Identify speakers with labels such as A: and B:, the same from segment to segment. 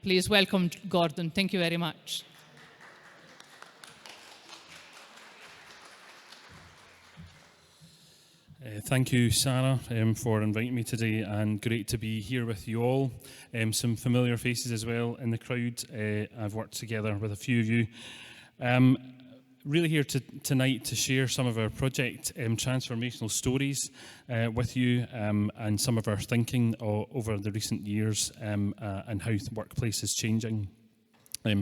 A: Please welcome Gordon. Thank you very much.
B: Thank you, Sarah, for inviting me today, and great to be here with you all. Some familiar faces as well in the crowd. I've worked together with a few of you. Really here tonight to share some of our project Transformational Stories with you, and some of our thinking over the recent years, and how the workplace is changing.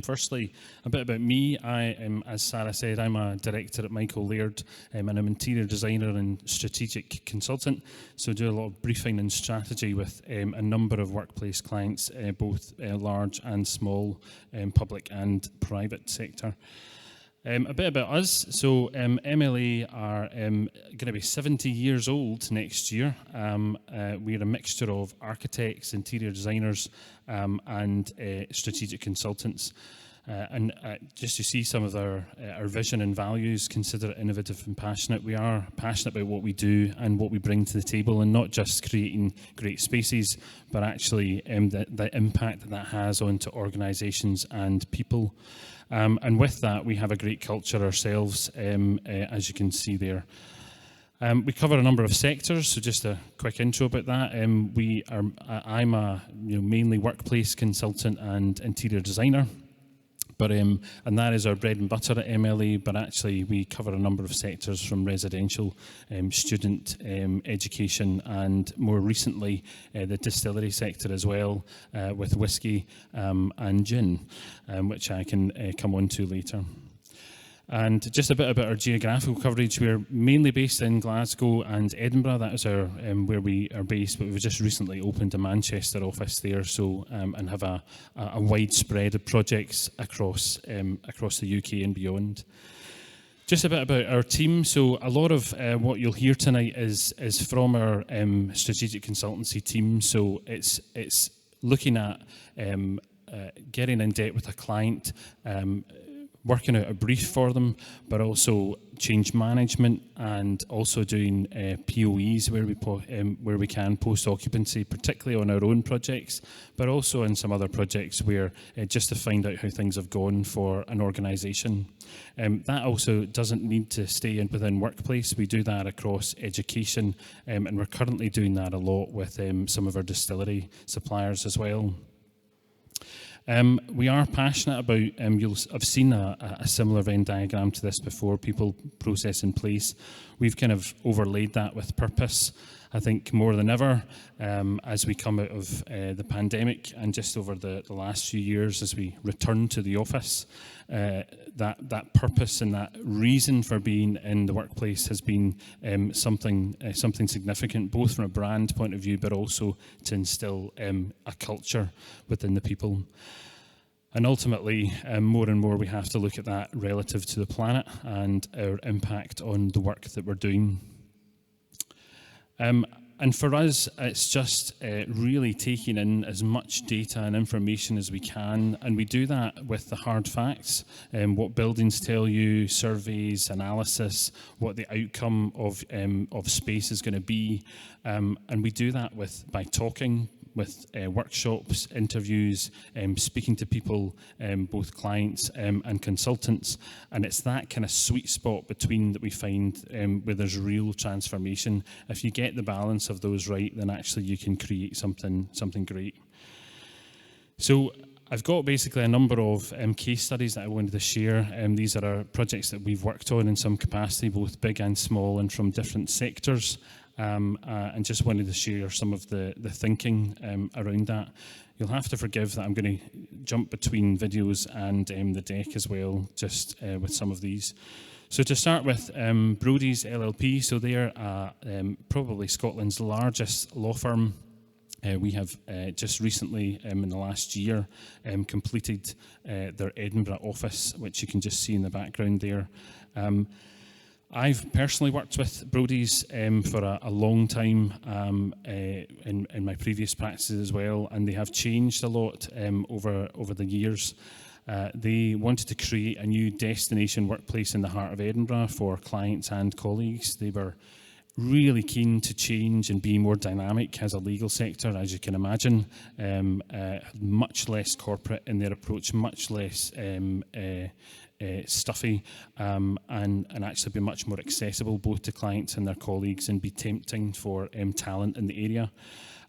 B: Firstly, a bit about me. As Sarah said, I'm a director at Michael Laird, and I'm an interior designer and strategic consultant, so I do a lot of briefing and strategy with a number of workplace clients, both large and small, public and private sector. A bit about us. So MLA are going to be 70 years old next year. We're a mixture of architects, interior designers, and strategic consultants. Just to see some of our vision and values, consider it innovative and passionate. We are passionate about what we do and what we bring to the table, and not just creating great spaces, but actually the impact that has onto organisations and people. And with that, we have a great culture ourselves, as you can see there. We cover a number of sectors, so just a quick intro about that. I'm a mainly workplace consultant and interior designer, but and that is our bread and butter at MLA. But actually, we cover a number of sectors, from residential, student education, and more recently the distillery sector as well, with whisky and gin, which I can come on to later. And just a bit about our geographical coverage. We're mainly based in Glasgow and Edinburgh. That is our where we are based, but we've just recently opened a Manchester office there, so and have a wide spread of projects across the UK and beyond. Just a bit about our team. So a lot of what you'll hear tonight is from our strategic consultancy team. So it's looking at getting in depth with a client, working out a brief for them, but also change management, and also doing POEs where we can, post occupancy, particularly on our own projects, but also in some other projects where just to find out how things have gone for an organisation. That also doesn't need to stay within workplace. We do that across education, and we're currently doing that a lot with some of our distillery suppliers as well. We are passionate about, I've seen a similar Venn diagram to this before, people, process and place. We've kind of overlaid that with purpose, I think, more than ever, as we come out of the pandemic, and just over the last few years as we return to the office. That purpose and that reason for being in the workplace has been something significant, both from a brand point of view, but also to instill a culture within the people. And ultimately, more and more we have to look at that relative to the planet and our impact on the work that we're doing. And for us, it's just really taking in as much data and information as we can, and we do that with the hard facts, what buildings tell you, surveys, analysis, what the outcome of space is going to be, and we do that by talking, with workshops, interviews, speaking to people, both clients and consultants. And it's that kind of sweet spot between that we find where there's real transformation. If you get the balance of those right, then actually you can create something great. So I've got basically a number of case studies that I wanted to share. These are our projects that we've worked on in some capacity, both big and small, and from different sectors. And just wanted to share some of the thinking around that. You'll have to forgive that I'm going to jump between videos and the deck as well, just with some of these. So to start with, Brodie's LLP, so they're probably Scotland's largest law firm. We have just recently, in the last year, completed their Edinburgh office, which you can just see in the background there. I've personally worked with Brodie's for a long time in my previous practices as well, and they have changed a lot over the years. They wanted to create a new destination workplace in the heart of Edinburgh for clients and colleagues. They were really keen to change and be more dynamic as a legal sector, as you can imagine. Much less corporate in their approach, much less stuffy, and actually be much more accessible both to clients and their colleagues, and be tempting for talent in the area.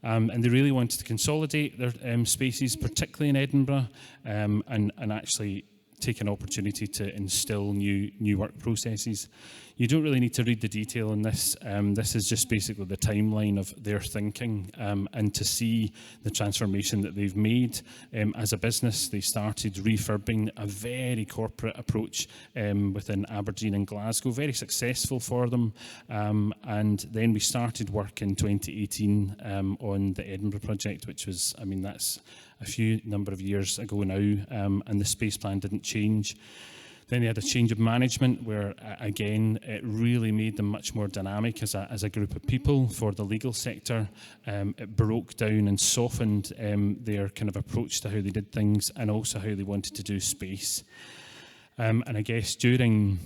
B: And they really wanted to consolidate their spaces, particularly in Edinburgh, and actually take an opportunity to instill new work processes. You don't really need to read the detail in this. This is just basically the timeline of their thinking, and to see the transformation that they've made as a business. They started refurbing a very corporate approach within Aberdeen and Glasgow, very successful for them. And then we started work in 2018 on the Edinburgh project, which was, I mean, that's a few number of years ago now, and the space plan didn't change. Then they had a change of management where, again, it really made them much more dynamic as a group of people for the legal sector. It broke down and softened their kind of approach to how they did things, and also how they wanted to do space. And I guess during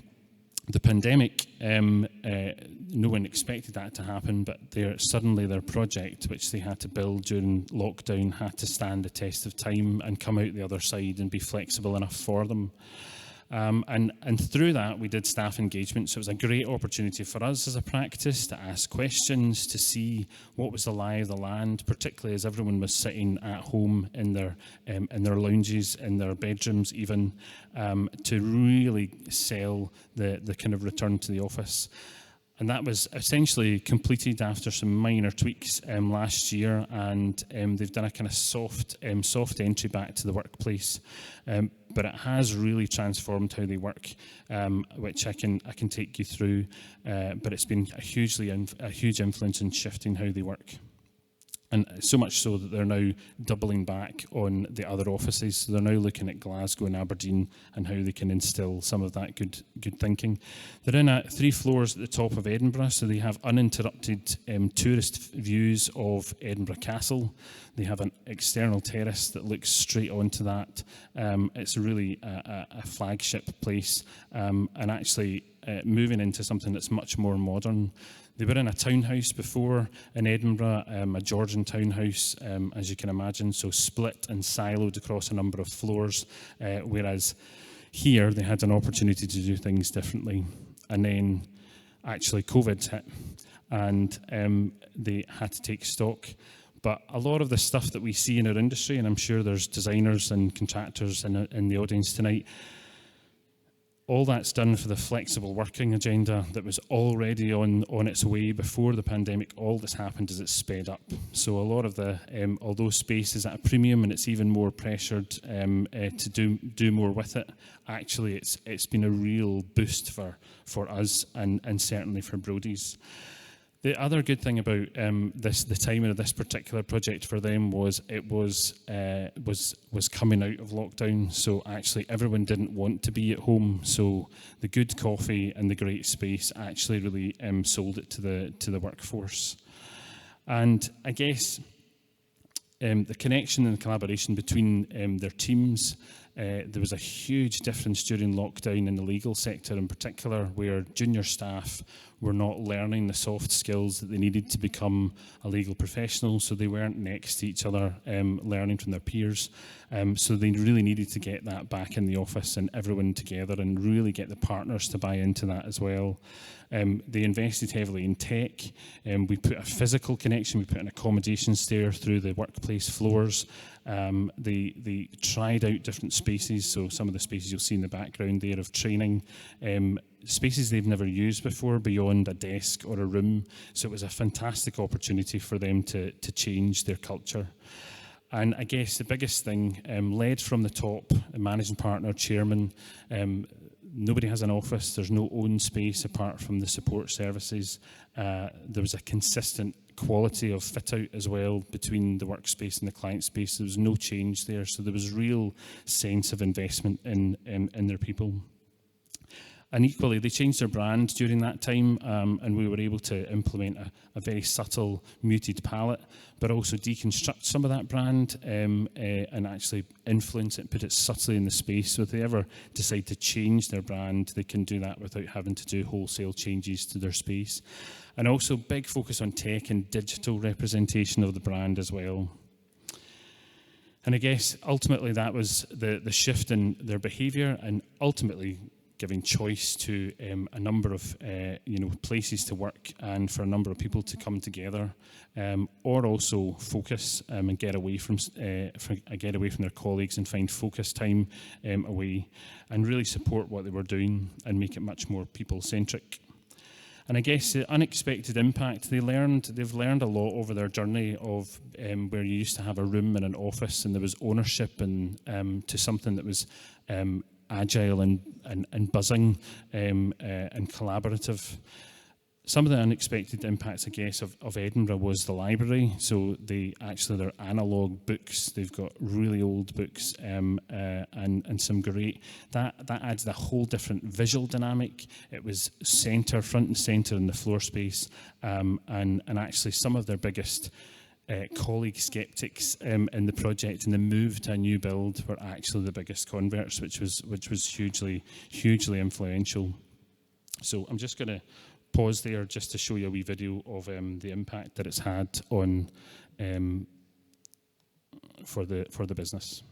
B: the pandemic, no one expected that to happen, but suddenly their project, which they had to build during lockdown, had to stand the test of time and come out the other side and be flexible enough for them. And through that, we did staff engagement. So it was a great opportunity for us as a practice to ask questions, to see what was the lie of the land, particularly as everyone was sitting at home in their lounges, in their bedrooms even, to really sell the kind of return to the office. And that was essentially completed after some minor tweaks last year, and they've done a kind of soft entry back to the workplace. But it has really transformed how they work, which I can take you through. But it's been a huge influence in shifting how they work. And so much so that they're now doubling back on the other offices. So they're now looking at Glasgow and Aberdeen and how they can instill some of that good thinking. They're in 3 floors at the top of Edinburgh, so they have uninterrupted tourist views of Edinburgh Castle. They have an external terrace that looks straight onto that. It's really a flagship place, and actually moving into something that's much more modern. They were in a townhouse before in Edinburgh, a Georgian townhouse, as you can imagine, so split and siloed across a number of floors, whereas here they had an opportunity to do things differently. And then actually COVID hit, and they had to take stock. But a lot of the stuff that we see in our industry, and I'm sure there's designers and contractors in the audience tonight, all that's done for the flexible working agenda that was already on its way before the pandemic. All that's happened is it's sped up. So a lot of the, although space is at a premium and it's even more pressured to do more with it, actually it's been a real boost for us and certainly for Brodie's. The other good thing about the timing of this particular project for them was it was coming out of lockdown. So actually everyone didn't want to be at home. So the good coffee and the great space actually really sold it to the workforce. And I guess the connection and the collaboration between their teams. There was a huge difference during lockdown in the legal sector in particular, where junior staff were not learning the soft skills that they needed to become a legal professional, so they weren't next to each other learning from their peers. So they really needed to get that back in the office and everyone together and really get the partners to buy into that as well. They invested heavily in tech. We put a physical connection, we put an accommodation stair through the workplace floors. They tried out different spaces, so some of the spaces you'll see in the background there of training, spaces they've never used before beyond a desk or a room. So it was a fantastic opportunity for them to change their culture. And I guess the biggest thing, led from the top, a managing partner, chairman, nobody has an office, there's no own space apart from the support services. There was a consistent quality of fit out as well between the workspace and the client space. There was no change there, so there was real sense of investment in their people. And equally, they changed their brand during that time, and we were able to implement a very subtle, muted palette, but also deconstruct some of that brand and actually influence it, put it subtly in the space. So if they ever decide to change their brand, they can do that without having to do wholesale changes to their space. And also big focus on tech and digital representation of the brand as well. And I guess ultimately that was the shift in their behaviour, and ultimately giving choice to a number of places to work and for a number of people to come together, or also focus and get away from their colleagues and find focus time away, and really support what they were doing and make it much more people-centric. And I guess the unexpected impact, they've learned a lot over their journey of where you used to have a room and an office and there was ownership, and to something that was agile and buzzing and collaborative. Some of the unexpected impacts, I guess, of Edinburgh was the library. So they're analogue books. They've got really old books and some great. That adds a whole different visual dynamic. It was front and centre in the floor space, and actually some of their biggest colleague skeptics in the project, and the move to a new build were actually the biggest converts, which was hugely influential. So I'm just going to pause there just to show you a wee video of the impact that it's had on for the business.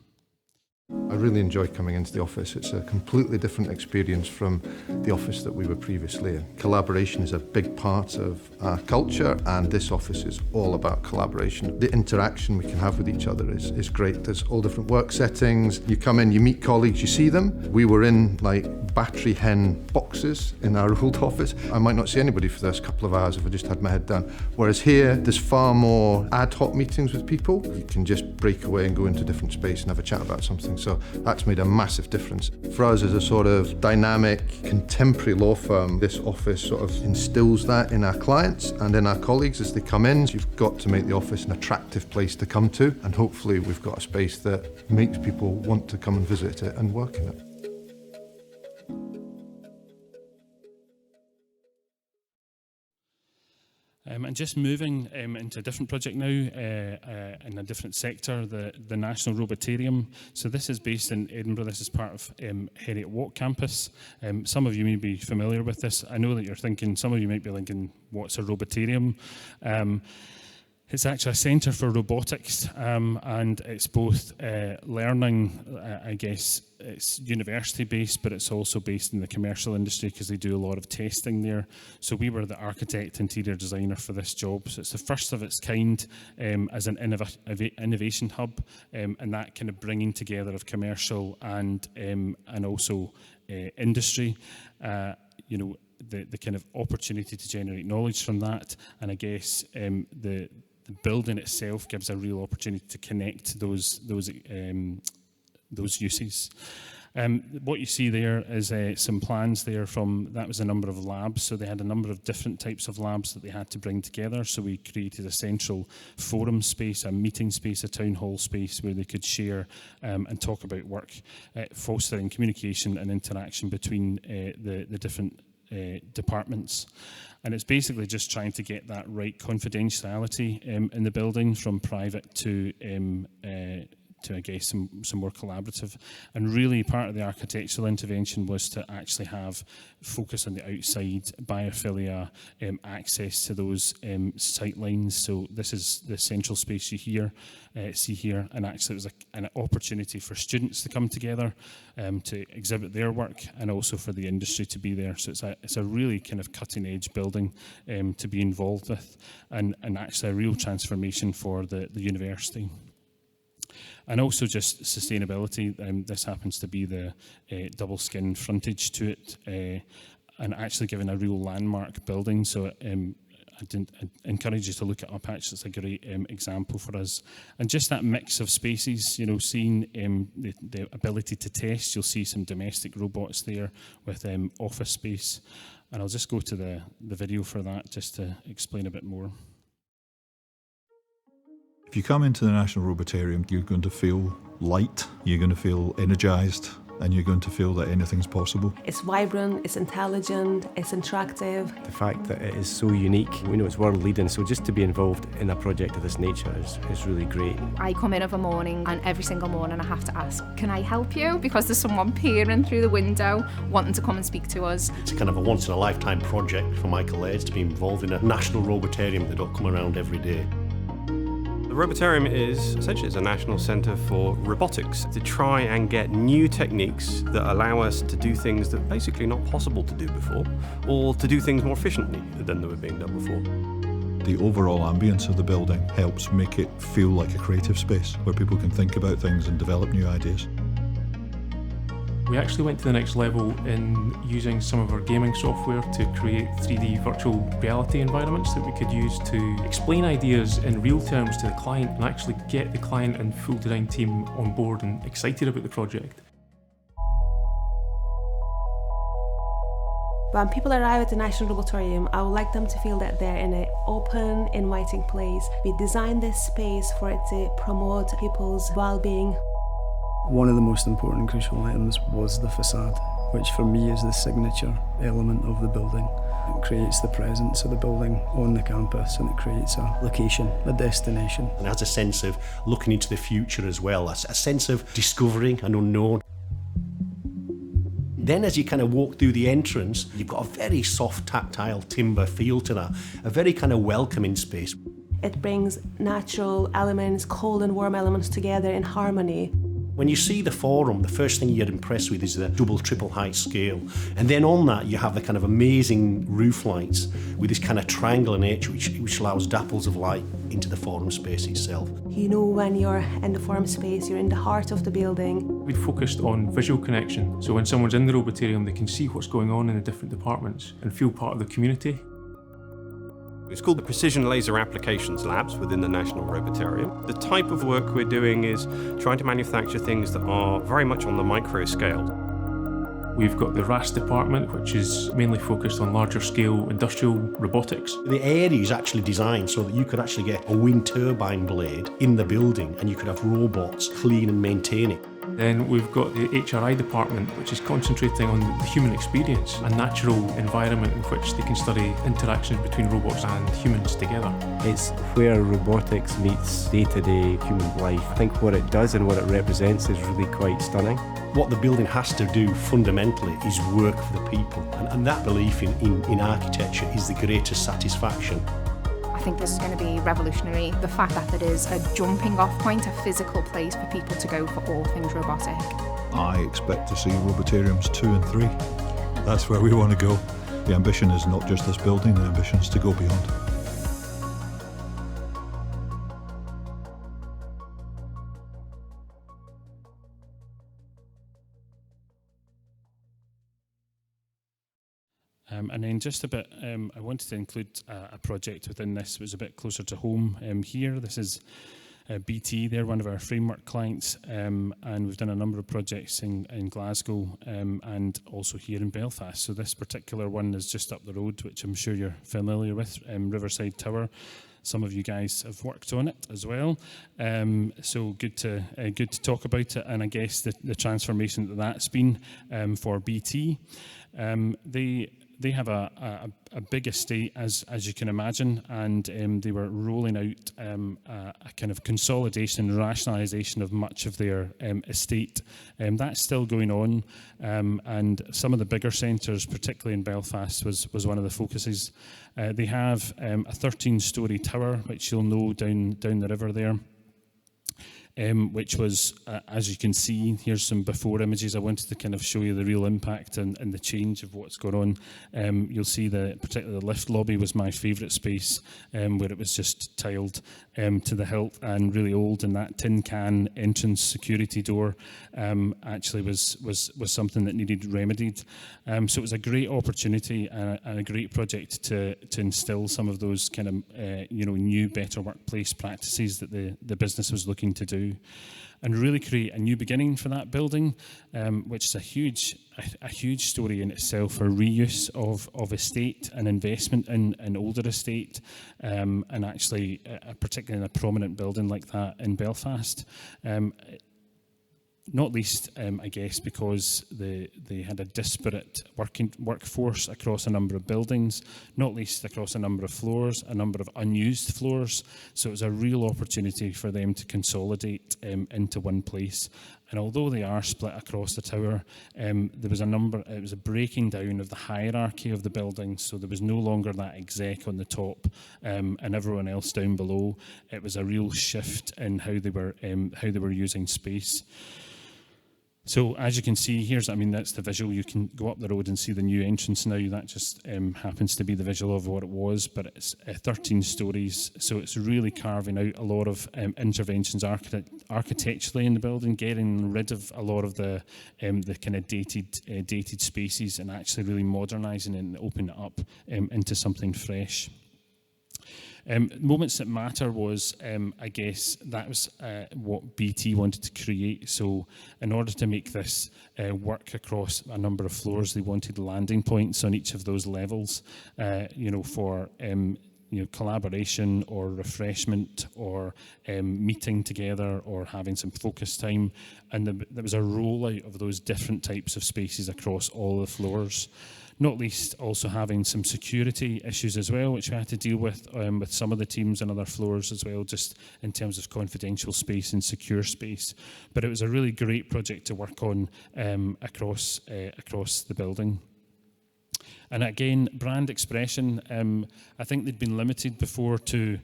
C: I really enjoy coming into the office. It's a completely different experience from the office that we were previously in. Collaboration is a big part of our culture, and this office is all about collaboration. The interaction we can have with each other is great. There's all different work settings. You come in, you meet colleagues, you see them. We were in like battery hen boxes in our old office. I might not see anybody for those couple of hours if I just had my head down. Whereas here, there's far more ad hoc meetings with people. You can just break away and go into a different space and have a chat about something. So that's made a massive difference. For us as a sort of dynamic, contemporary law firm, this office sort of instills that in our clients and in our colleagues as they come in. You've got to make the office an attractive place to come to, and hopefully we've got a space that makes people want to come and visit it and work in it.
B: And just moving into a different project now, in a different sector, the National Robotarium. So this is based in Edinburgh. This is part of Heriot Walk campus. Some of you may be familiar with this. I know that you're thinking, some of you might be thinking, what's a Robotarium? It's actually a centre for robotics, and it's both learning, I guess it's university based, but it's also based in the commercial industry because they do a lot of testing there. So we were the architect interior designer for this job. So it's the first of its kind as an innovation hub, and that kind of bringing together of commercial and also industry. The kind of opportunity to generate knowledge from that, and I guess the building itself gives a real opportunity to connect those uses. What you see there is some plans there that was a number of labs. So they had a number of different types of labs that they had to bring together. So we created a central forum space, a meeting space, a town hall space where they could share and talk about work, fostering communication and interaction between the different departments. And it's basically just trying to get that right confidentiality in the building, from private to I guess some more collaborative. And really part of the architectural intervention was to actually have focus on the outside, biophilia, access to those sight lines. So this is the central space you see here, and actually it was an opportunity for students to come together to exhibit their work, and also for the industry to be there. So it's a really kind of cutting edge building to be involved with, and actually a real transformation for the university. And also just sustainability. This happens to be the double skin frontage to it, and actually giving a real landmark building. So I'd encourage you to look it up. Actually, it's a great example for us. And just that mix of spaces, seeing the ability to test. You'll see some domestic robots there with office space. And I'll just go to the video for that just to explain a bit more.
D: If you come into the National Robotarium, you're going to feel light, you're going to feel energised, and you're going to feel that anything's possible.
E: It's vibrant, it's intelligent, it's interactive.
F: The fact that it is so unique, we know it's world leading, so just to be involved in a project of this nature is really great.
G: I come in of a morning and every single morning I have to ask, can I help you? Because there's someone peering through the window wanting to come and speak to us.
H: It's kind of a once-in-a-lifetime project for Michael Laird to be involved in a national robotarium that don't come around every day.
I: The Robotarium is essentially a national centre for robotics to try and get new techniques that allow us to do things that are basically not possible to do before, or to do things more efficiently than they were being done before.
D: The overall ambience of the building helps make it feel like a creative space where people can think about things and develop new ideas.
J: We actually went to the next level in using some of our gaming software to create 3D virtual reality environments that we could use to explain ideas in real terms to the client and actually get the client and full design team on board and excited about the project.
E: When people arrive at the National Robotorium, I would like them to feel that they're in an open, inviting place. We designed this space for it to promote people's well-being.
K: One of the most important and crucial items was the facade, which for me is the signature element of the building. It creates the presence of the building on the campus, and it creates a location, a destination.
H: And it has a sense of looking into the future as well, a sense of discovering an unknown. Then as you kind of walk through the entrance, you've got a very soft tactile timber feel to that, a very kind of welcoming space.
E: It brings natural elements, cold and warm elements together in harmony.
H: When you see the forum, the first thing you're impressed with is the double, triple height scale. And then on that, you have the kind of amazing roof lights with this kind of triangular nature which allows dapples of light into the forum space itself.
E: You know when you're in the forum space, you're in the heart of the building.
J: We focused on visual connection, so when someone's in the Robotarium, they can see what's going on in the different departments and feel part of the community.
I: It's called the Precision Laser Applications Labs within the National Robotarium. The type of work we're doing is trying to manufacture things that are very much on the micro scale.
J: We've got the RAS department, which is mainly focused on larger scale industrial robotics.
H: The area is actually designed so that you could actually get a wind turbine blade in the building and you could have robots clean and maintain it.
J: Then we've got the HRI department, which is concentrating on the human experience, a natural environment in which they can study interactions between robots and humans together.
F: It's where robotics meets day-to-day human life. I think what it does and what it represents is really quite stunning.
H: What the building has to do fundamentally is work for the people, and that belief in architecture is the greatest satisfaction.
G: I think this is going to be revolutionary. The fact that it is a jumping off point, a physical place for people to go for all things robotic.
D: I expect to see Robotariums 2 and 3. That's where we want to go. The ambition is not just this building, the ambition is to go beyond.
B: And then just a bit, I wanted to include a project within this that was a bit closer to home here. This is BT, they're one of our framework clients, and we've done a number of projects in Glasgow and also here in Belfast. So this particular one is just up the road, which I'm sure you're familiar with, Riverside Tower. Some of you guys have worked on it as well, so good to talk about it, and I guess the transformation that's been for BT. They have a big estate, as you can imagine, and they were rolling out a kind of consolidation and rationalisation of much of their estate. That's still going on, and some of the bigger centres, particularly in Belfast, was one of the focuses. They have a 13-storey tower, which you'll know down the river there. Which was, as you can see, here's some before images. I wanted to kind of show you the real impact and the change of what's going on. You'll see particularly the lift lobby was my favourite space, where it was just tiled to the hilt and really old, and that tin can entrance security door actually was something that needed remedied. So it was a great opportunity and a great project to instill some of those kind of new, better workplace practices that the business was looking to do, and really create a new beginning for that building, which is a huge story in itself for reuse of estate and investment in older estate, and actually particularly in a prominent building like that in Belfast. not least, I guess, because they had a disparate workforce across a number of buildings, not least across a number of floors, a number of unused floors. So it was a real opportunity for them to consolidate into one place. And although they are split across the tower, there was it was a breaking down of the hierarchy of the building. So there was no longer that exec on the top and everyone else down below. It was a real shift in how they were using space. So as you can see, that's the visual. You can go up the road and see the new entrance now. That just happens to be the visual of what it was, but it's 13 stories. So it's really carving out a lot of interventions architecturally in the building, getting rid of a lot of the kind of dated spaces and actually really modernising it and opening it up into something fresh. Moments that matter was, I guess, that was what BT wanted to create. So in order to make this work across a number of floors, they wanted landing points on each of those levels, for collaboration or refreshment or meeting together or having some focus time. And there was a rollout of those different types of spaces across all the floors. Not least also having some security issues as well, which we had to deal with some of the teams on other floors as well, just in terms of confidential space and secure space. But it was a really great project to work on across the building. And again, brand expression, I think they'd been limited before to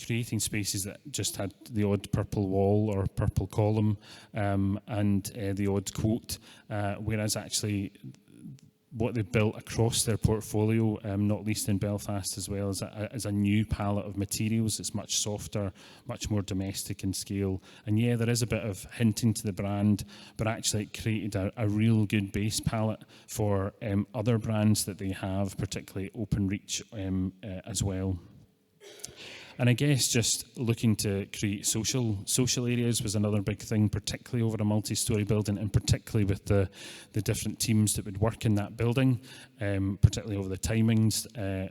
B: creating spaces that just had the odd purple wall or purple column and the odd quote, whereas actually what they've built across their portfolio, not least in Belfast as well, is a new palette of materials. It's much softer, much more domestic in scale. And yeah, there is a bit of hinting to the brand, but actually it created a real good base palette for other brands that they have, particularly Openreach as well. And I guess just looking to create social areas was another big thing, particularly over a multi-storey building, and particularly with the different teams that would work in that building, particularly over the timings,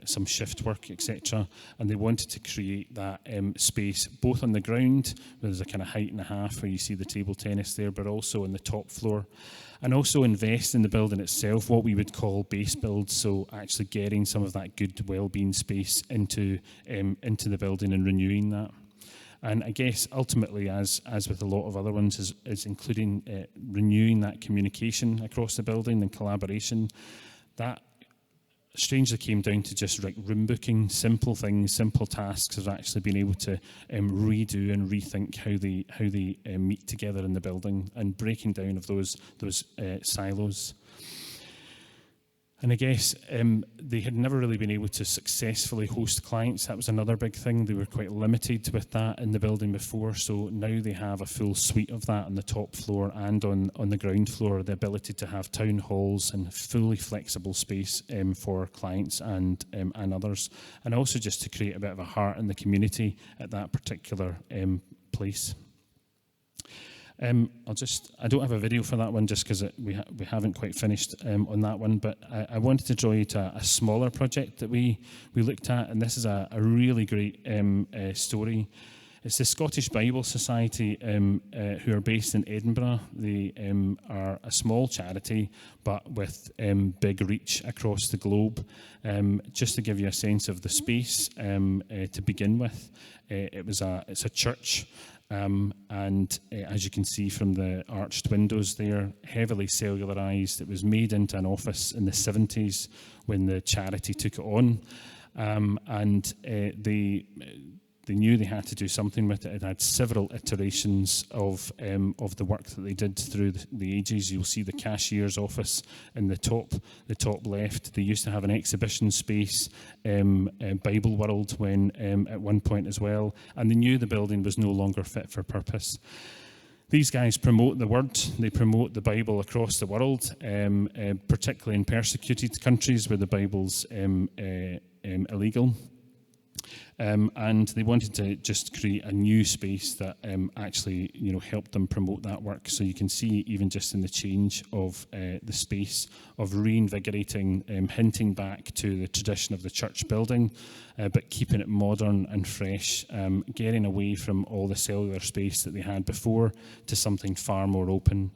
B: some shift work, etc. And they wanted to create that space both on the ground, where there's a kind of height and a half where you see the table tennis there, but also on the top floor. And also invest in the building itself, what we would call base builds, so actually getting some of that good well-being space into the building and renewing that. And I guess ultimately, as with a lot of other ones, is including renewing that communication across the building and collaboration. That strangely came down to just like room booking, simple things, simple tasks of actually being able to redo and rethink how they meet together in the building and breaking down of those silos. And I guess they had never really been able to successfully host clients. That was another big thing. They were quite limited with that in the building before. So now they have a full suite of that on the top floor and on the ground floor, the ability to have town halls and fully flexible space for clients and others. And also just to create a bit of a heart in the community at that particular place. I don't have a video for that one just because we haven't quite finished on that one, but I wanted to draw you to a smaller project that we looked at, and this is a really great story. It's the Scottish Bible Society who are based in Edinburgh. They are a small charity, but with big reach across the globe. Just to give you a sense of the space to begin with, it's a church. And as you can see from the arched windows there, heavily cellularised. It was made into an office in the 70s when the charity took it on. And they knew they had to do something with it. It had several iterations of the work that they did through the ages. You'll see the cashier's office in the top left. They used to have an exhibition space, Bible World, when at one point as well, and they knew the building was no longer fit for purpose. These guys promote the word, they promote the Bible across the world, particularly in persecuted countries where the Bible's illegal. and they wanted to just create a new space that actually, helped them promote that work. So you can see even just in the change of the space of reinvigorating, hinting back to the tradition of the church building, but keeping it modern and fresh, getting away from all the cellular space that they had before to something far more open.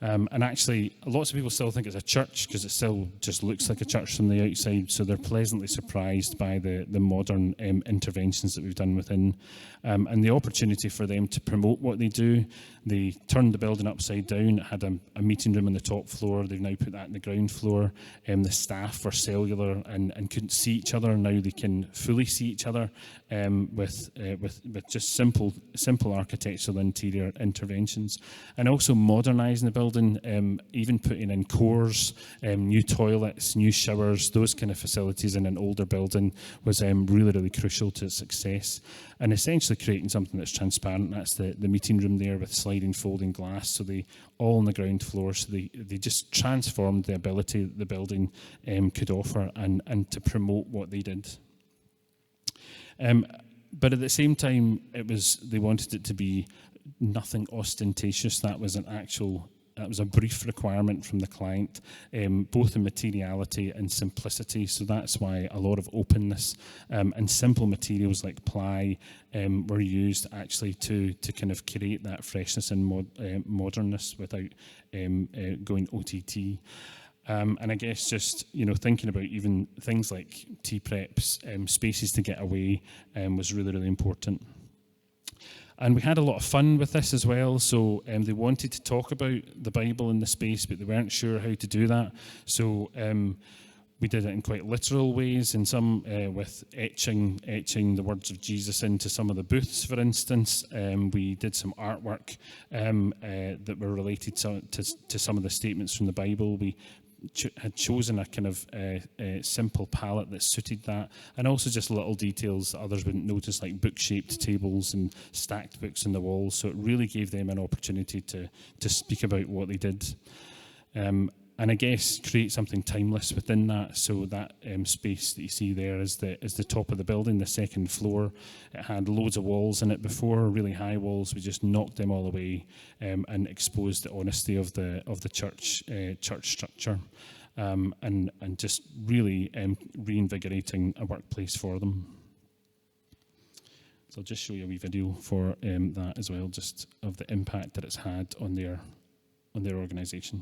B: And actually, lots of people still think it's a church because it still just looks like a church from the outside, so they're pleasantly surprised by the modern interventions that we've done within. And the opportunity for them to promote what they do. They turned the building upside down. It had a meeting room on the top floor. They've now put that in the ground floor. The staff were cellular and couldn't see each other. Now they can fully see each other with just simple architectural interior interventions. And also modernising the building, even putting in cores, new toilets, new showers, those kind of facilities in an older building was really, really crucial to its success. And essentially creating something that's transparent. That's the meeting room there with sliding folding glass, so they all on the ground floor, so they just transformed the ability that the building could offer and to promote what they did. But at the same time, they wanted it to be nothing ostentatious. That was a brief requirement from the client, both in materiality and simplicity. So that's why a lot of openness and simple materials like ply were used actually to kind of create that freshness and modernness without going OTT. And I guess just, thinking about even things like tea preps, spaces to get away was really, really important. And we had a lot of fun with this as well. So they wanted to talk about the Bible in the space, but they weren't sure how to do that. So we did it in quite literal ways, in some with etching the words of Jesus into some of the booths, for instance. We did some artwork that were related to some of the statements from the Bible. We had chosen a kind of simple palette that suited that, and also just little details that others wouldn't notice, like book-shaped tables and stacked books on the walls. So it really gave them an opportunity to speak about what they did. And I guess create something timeless within that. So that space that you see there is the top of the building, the second floor. It had loads of walls in it before, really high walls. We just knocked them all away and exposed the honesty of the church structure, and just really reinvigorating a workplace for them. So I'll just show you a wee video for that as well, just of the impact that it's had on their organisation.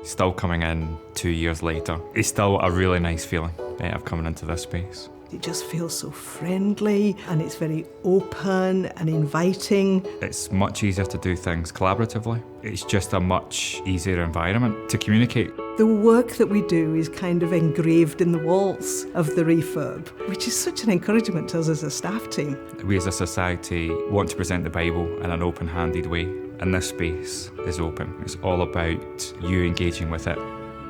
L: Still coming in 2 years later, it's still a really nice feeling of coming into this space.
M: It just feels so friendly and it's very open and inviting.
L: It's much easier to do things collaboratively. It's just a much easier environment to communicate.
M: The work that we do is kind of engraved in the walls of the refurb, which is such an encouragement to us as a staff team.
L: We as a society want to present the Bible in an open-handed way, and this space is open. It's all about you engaging with it,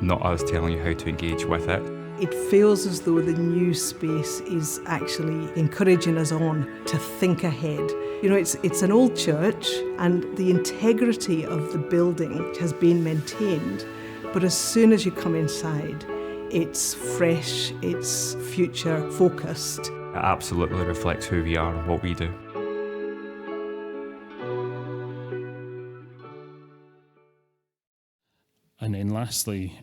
L: not us telling you how to engage with it.
M: It feels as though the new space is actually encouraging us on to think ahead. It's an old church and the integrity of the building has been maintained, but as soon as you come inside, it's fresh, it's future focused.
L: It absolutely reflects who we are and what we do.
B: And then lastly,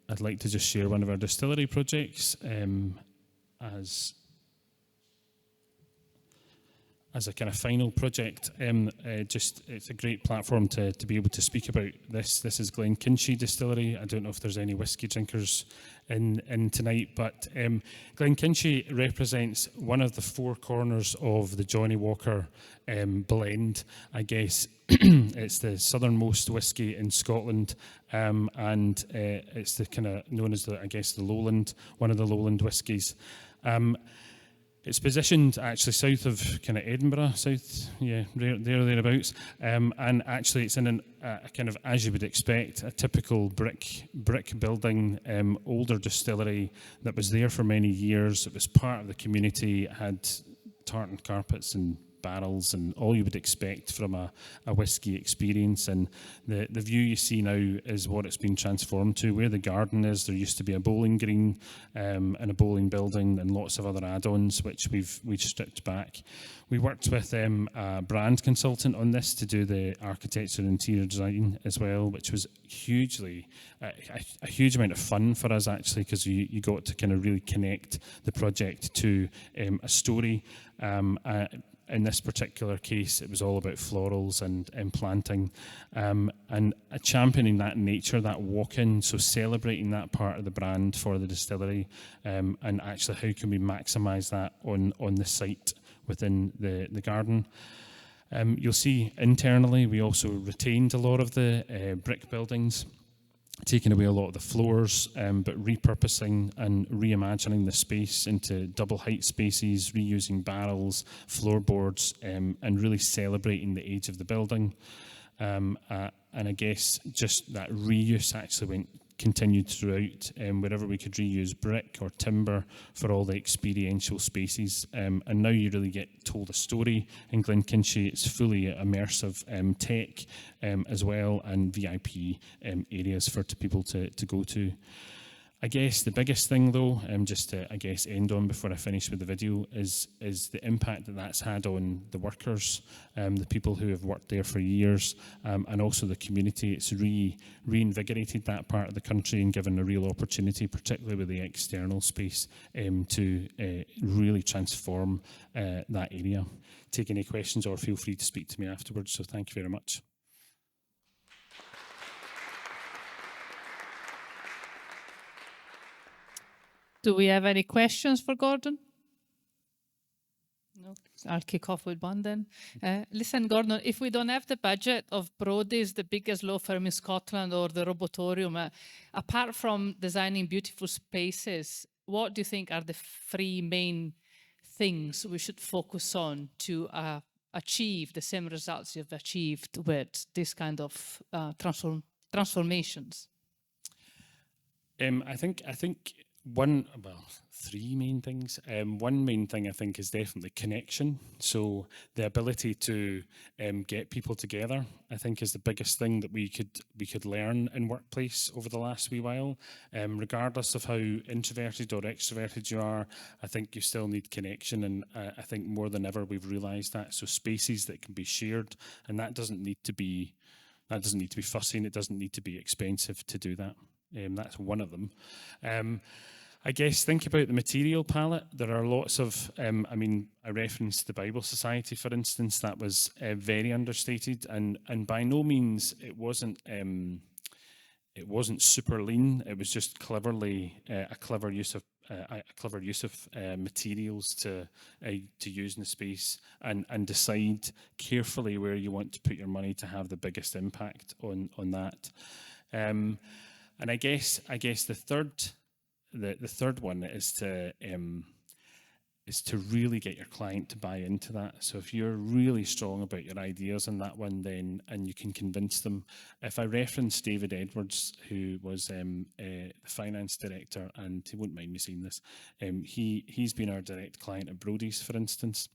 B: I'd like to just share one of our distillery projects as a kind of final project. It's a great platform to be able to speak about this. This is Glenkinchie Distillery. I don't know if there's any whiskey drinkers in tonight, but Glenkinchie represents one of the four corners of the Johnnie Walker blend, I guess. It's the southernmost whiskey in Scotland, and it's the kind of known as the lowland, one of the lowland whiskies. It's positioned actually south of kind of Edinburgh, thereabouts, and actually it's in a kind of, as you would expect, a typical brick building, older distillery that was there for many years. It was part of the community. It had tartan carpets and barrels and all you would expect from a whisky experience. And the view you see now is what it's been transformed to. Where the garden is, there used to be a bowling green and a bowling building and lots of other add-ons, which we've stripped back. We worked with a brand consultant on this to do the architecture and interior design as well, which was hugely a huge amount of fun for us, actually, because you got to kind of really connect the project to a story. In this particular case, it was all about florals and planting, and championing that nature, that walk-in, so celebrating that part of the brand for the distillery, and actually how can we maximise that on the site within the garden. You'll see internally we also retained a lot of the brick buildings, taking away a lot of the floors, but repurposing and reimagining the space into double height spaces, reusing barrels, floorboards, and really celebrating the age of the building. And I guess just that reuse actually continued throughout, wherever we could reuse brick or timber for all the experiential spaces. And now you really get told a story in Glenkinchie. It's fully immersive tech as well, and VIP areas for people to go to. I guess the biggest thing, though, just to end on before I finish with the video, is the impact that that's had on the workers, the people who have worked there for years, and also the community. It's reinvigorated that part of the country and given a real opportunity, particularly with the external space, to really transform that area. Take any questions or feel free to speak to me afterwards. So thank you very much.
A: Do we have any questions for Gordon? No, I'll kick off with one then. Listen, Gordon, if we don't have the budget of Brodie's, the biggest law firm in Scotland, or the Robotorium, apart from designing beautiful spaces, what do you think are the three main things we should focus on to achieve the same results you've achieved with this kind of transformations?
B: I think three main things. One main thing I think is definitely connection. So the ability to get people together, I think, is the biggest thing that we could learn in workplace over the last wee while. Regardless of how introverted or extroverted you are, I think you still need connection, and I think more than ever we've realised that. So spaces that can be shared, and that doesn't need to be fussy, and it doesn't need to be expensive to do that. That's one of them. I guess think about the material palette. There are lots of, I referenced the Bible Society, for instance. That was very understated, and by no means it wasn't super lean. It was just cleverly a clever use of materials to use in the space, and decide carefully where you want to put your money to have the biggest impact on that. And I guess the third one is to really get your client to buy into that. So if you're really strong about your ideas on that one, then, and you can convince them. If I reference David Edwards, who was the finance director, and he wouldn't mind me saying this, he's been our direct client at Brodie's, for instance.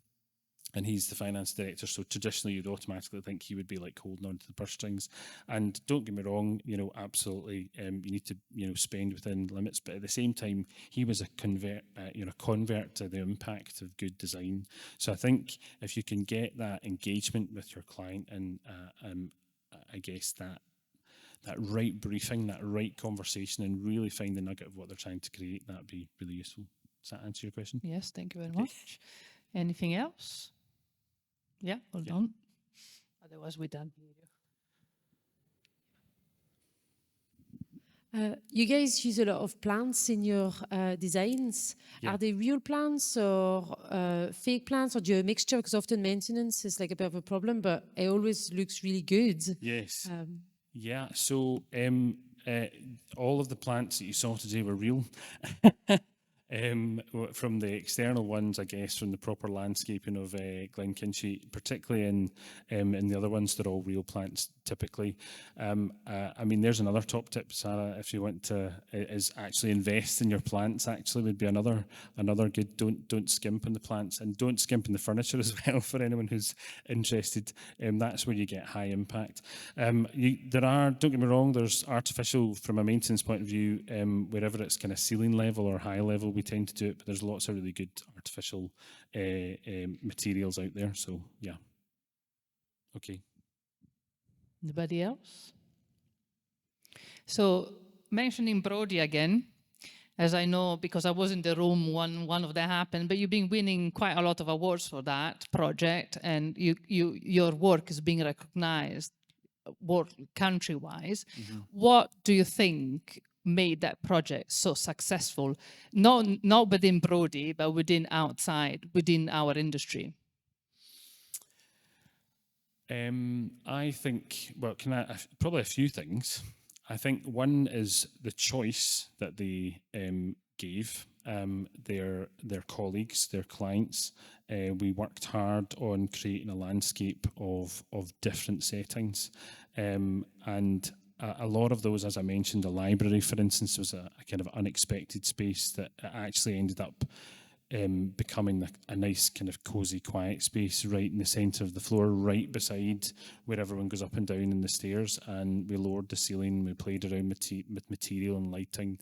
B: And he's the finance director, so traditionally you'd automatically think he would be like holding on to the purse strings. And don't get me wrong, absolutely, you need to, spend within limits. But at the same time, he was a convert to the impact of good design. So I think if you can get that engagement with your client, and I guess that right briefing, that right conversation, and really find the nugget of what they're trying to create, that'd be really useful. Does that answer your question?
A: Yes, thank you very much. Anything else? Yeah, well done. Otherwise, we're done.
N: You guys use a lot of plants in your designs.
B: Yeah.
N: Are they real plants or fake plants, or do you have a mixture? Because often maintenance is like a bit of a problem, but it always looks really good.
B: Yes. Yeah. So all of the plants that you saw today were real. from the external ones, I guess, from the proper landscaping of Glenkinchie, particularly in the other ones, they're all real plants typically. I mean, there's another top tip, Sarah, if you want to, is actually invest in your plants. Actually, would be another good. Don't skimp on the plants, and don't skimp on the furniture as well. For anyone who's interested, that's where you get high impact. There are, don't get me wrong, there's artificial from a maintenance point of view, wherever it's kind of ceiling level or high level, we tend to do it, but there's lots of really good artificial materials out there. So yeah. Okay.
A: Anybody else? So mentioning Brodie again, as I know, because I was in the room when one of them happened, but you've been winning quite a lot of awards for that project, and your work is being recognized country-wise. What do you think made that project so successful? Not within Brodie, but within our industry?
B: I think, well, probably a few things. I think one is the choice that they gave their colleagues, their clients. We worked hard on creating a landscape of different settings, and a lot of those, as I mentioned, the library, for instance, was a kind of unexpected space that actually ended up becoming a nice kind of cozy, quiet space right in the centre of the floor, right beside where everyone goes up and down in the stairs. And we lowered the ceiling, we played around with material and lighting.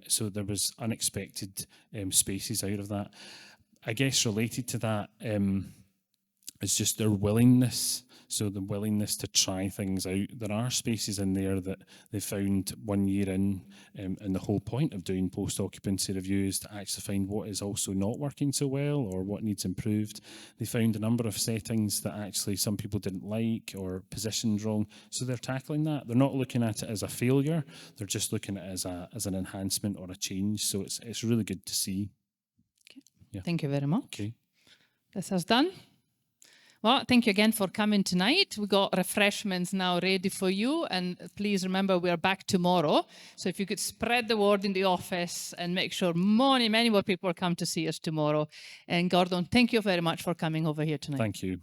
B: So there was unexpected spaces out of that. I guess related to that is just their willingness. So the willingness to try things out. There are spaces in there that they found 1 year in, and the whole point of doing post-occupancy reviews to actually find what is also not working so well or what needs improved. They found a number of settings that actually some people didn't like or positioned wrong. So they're tackling that. They're not looking at it as a failure. They're just looking at it as an enhancement or a change. So it's really good to see.
A: Okay. Yeah. Thank you very much.
B: Okay.
A: This is done. Well, thank you again for coming tonight. We got refreshments now ready for you. And please remember, we are back tomorrow. So if you could spread the word in the office and make sure many more people come to see us tomorrow. And Gordon, thank you very much for coming over here tonight.
B: Thank you.